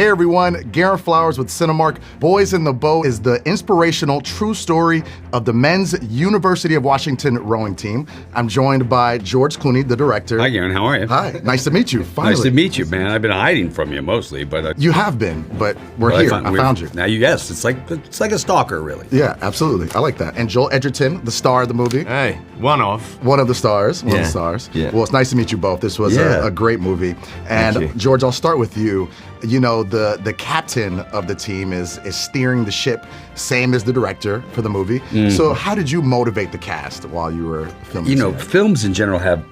Hey everyone, Garrett Flowers with Cinemark. Boys in the Boat is the inspirational true story of the men's University of Washington rowing team. I'm joined by George Clooney, the director. Hi, Garrett. How are you? Hi. Nice to meet you, finally. Nice to meet you, man. I've been hiding from you mostly, but... You have been, but we're here. I found you. Now, yes, it's like a stalker, really. Yeah, absolutely. I like that. And Joel Edgerton, the star of the movie. Hey, one of the stars. One of the stars. Yeah. Well, it's nice to meet you both. This was a great movie. And George, I'll start with you. You know, the captain of the team is steering the ship, same as the director for the movie. So how did you motivate the cast while you were filming? You know, films in general have,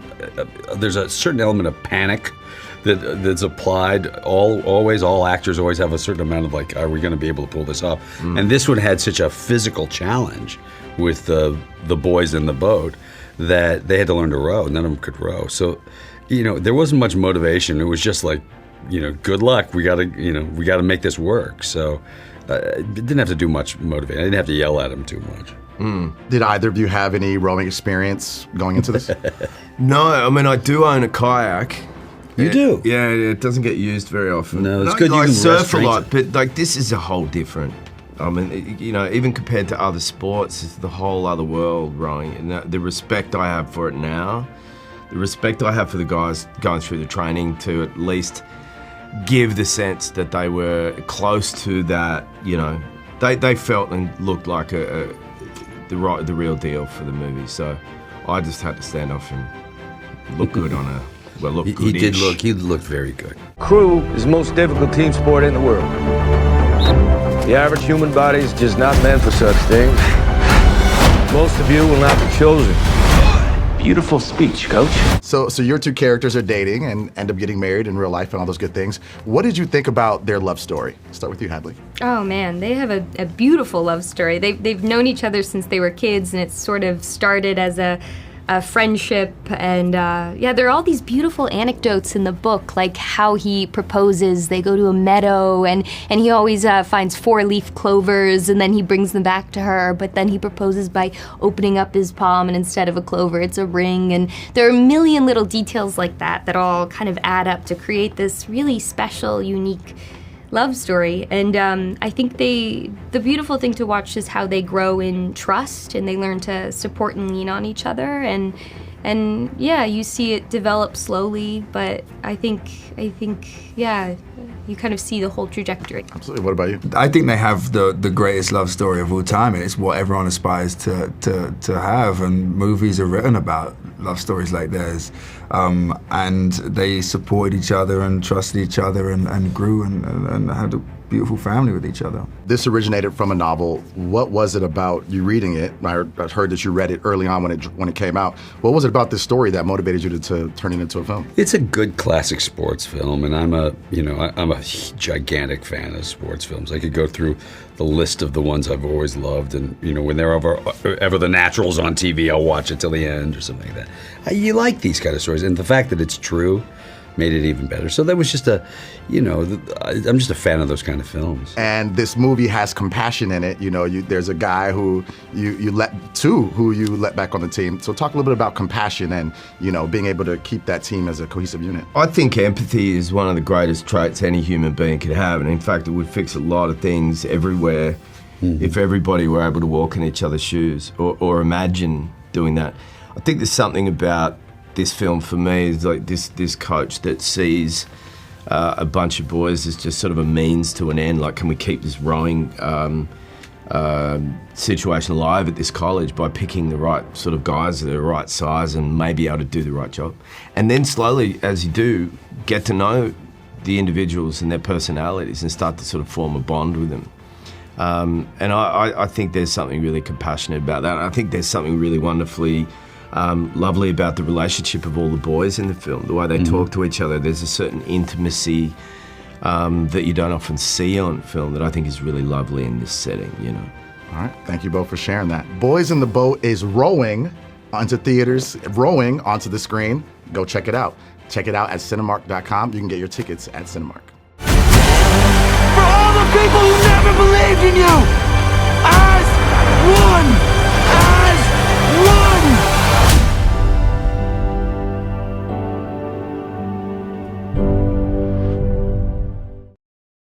there's a certain element of panic that's applied. All actors always have a certain amount of like, are we going to be able to pull this off? And this one had such a physical challenge with the boys in the boat that they had to learn to row. None of them could row. So, you know, there wasn't much motivation. It was just like, you know, good luck. We gotta make this work. So, didn't have to do much motivating. I didn't have to yell at them too much. Did either of you have any rowing experience going into this? No, I mean, I do own a kayak. You do? Yeah, it doesn't get used very often. No, it's good. I You can surf a rest lot, but like this is a whole different. I mean, you know, even compared to other sports, it's the whole other world rowing. And the respect I have for it now, the respect I have for the guys going through the training to at least give the sense that they were close to that, you know, they felt and looked like the real deal for the movie. So I just had to stand off and look good on a, well, look good-ish. He looked very good. Crew is the most difficult team sport in the world. The average human body is just not meant for such things. Most of you will not be chosen. Beautiful speech, Coach. So your two characters are dating and end up getting married in real life and all those good things. What did you think about their love story? Start with you, Hadley. Oh man, they have a beautiful love story. They've known each other since they were kids, and it sort of started as a friendship, and there are all these beautiful anecdotes in the book, like how he proposes. They go to a meadow, and he always finds 4-leaf clovers, and then he brings them back to her, but then he proposes by opening up his palm, and instead of a clover, it's a ring, and there are a million little details like that all kind of add up to create this really special, unique love story. And I think the beautiful thing to watch is how they grow in trust, and they learn to support and lean on each other, and yeah, you see it develop slowly, but I think you kind of see the whole trajectory. Absolutely. What about you? I think they have the greatest love story of all time, and it's what everyone aspires to have, and movies are written about love stories like theirs. And they supported each other and trusted each other and grew and had a beautiful family with each other. This originated from a novel. What was it about you reading it? I heard that you read it early on when it came out. What was it about this story that motivated you to turn it into a film? It's a good classic sports film, and I'm a gigantic fan of sports films. I could go through the list of the ones I've always loved, and you know, when they're ever the Naturals on TV, I'll watch it till the end or something like that. You like these kind of stories, and the fact that it's true made it even better. So that was just I'm just a fan of those kind of films. And this movie has compassion in it. You know, there's a guy who you let back on the team. So talk a little bit about compassion and, you know, being able to keep that team as a cohesive unit. I think empathy is one of the greatest traits any human being could have, and in fact, it would fix a lot of things everywhere if everybody were able to walk in each other's shoes or imagine doing that. I think there's something about this film for me is like this coach that sees a bunch of boys as just sort of a means to an end. Like, can we keep this rowing situation alive at this college by picking the right sort of guys that are the right size and maybe able to do the right job? And then slowly, as you do, get to know the individuals and their personalities and start to sort of form a bond with them. And I think there's something really compassionate about that. I think there's something really wonderfully lovely about the relationship of all the boys in the film, the way they talk to each other. There's a certain intimacy that you don't often see on film that I think is really lovely in this setting, you know. All right, thank you both for sharing that. Boys in the Boat is rowing onto theaters, rowing onto the screen. Go check it out. Check it out at Cinemark.com. You can get your tickets at Cinemark. For all the people who never believed in you, as one!